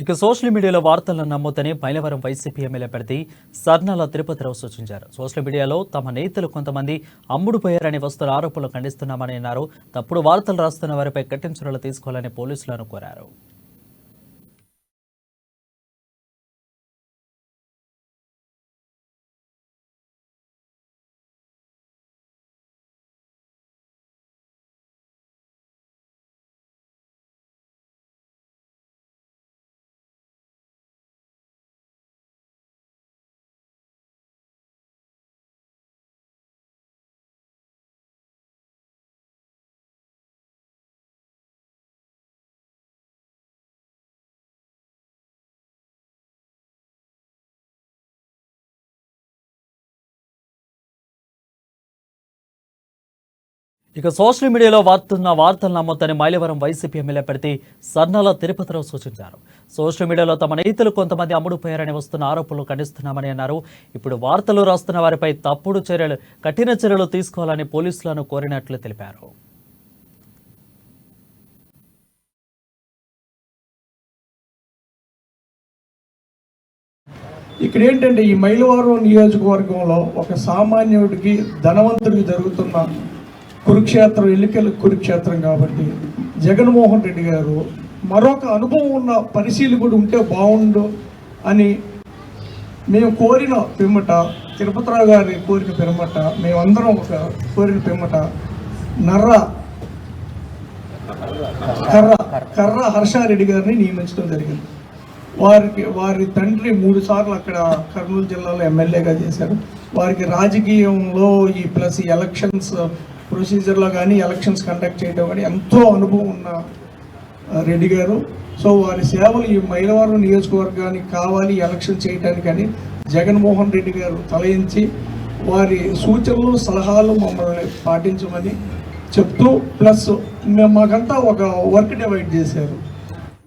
ఇక సోషల్ మీడియాలో వార్తలను నమ్మొద్దని మైలవరం వైసీపీ ఎమ్మెల్యే అభ్యర్థి సర్నాల తిరుపతిరావు సూచించారు. సోషల్ మీడియాలో తమ నేతలు కొంతమంది అమ్ముడుపోయారని వస్తున్న ఆరోపణలు ఖండిస్తున్నామని అన్నారు. తప్పుడు వార్తలు రాస్తున్న వారిపై కఠిన చర్యలు తీసుకోవాలని పోలీసులను కోరారు. ఇక సోషల్ మీడియాలో వార్తలు నమ్మొద్దని మైలవరం వైసీపీ ఎమ్మెల్యే అభ్యర్థి సర్నాల తిరుపతిరావు సూచించారు. సోషల్ మీడియాలో తమ నేతలు కొంతమంది అమ్ముడుపోయారని వస్తున్న ఆరోపణలు ఖండిస్తున్నామని అన్నారు. ఇప్పుడు వార్తలు రాస్తున్న వారిపై కఠిన చర్యలు తీసుకోవాలని పోలీసులను కోరినట్లు తెలిపారు. ఇక్కడ ఏంటంటే ఈ మైలవరం నియోజకవర్గంలో ఒక సామాన్యుడికి ధనవంతుడికి జరుగుతున్న కురుక్షేత్రం కాబట్టి జగన్మోహన్ రెడ్డి గారు మరొక అనుభవం ఉన్న పరిశీలకుడు ఉంటే బాగుండు అని మేము కోరిన పిమ్మట, తిరుపతిరావు గారి కోరిక పిమ్మట, మేమందరం ఒక కోరిన పిమ్మట కర్ర హర్షారెడ్డి గారిని నియమించడం జరిగింది. వారి తండ్రి 3 సార్లు అక్కడ కర్నూలు జిల్లాలో ఎమ్మెల్యేగా చేశారు. వారికి రాజకీయంలో ఈ ప్లస్ ఎలక్షన్స్ ప్రొసీజర్లో కానీ ఎలక్షన్స్ కండక్ట్ చేయడం కానీ ఎంతో అనుభవం ఉన్న రెడ్డి గారు. సో వారి సేవలు ఈ మైలవరం నియోజకవర్గానికి కావాలి ఎలక్షన్ చేయడానికి అని జగన్మోహన్ రెడ్డి గారు తలయించి వారి సూచనలు సలహాలు మమ్మల్ని పాటించమని చెప్తూ ప్లస్ మాకంతా ఒక వర్క్ డివైడ్ చేశారు.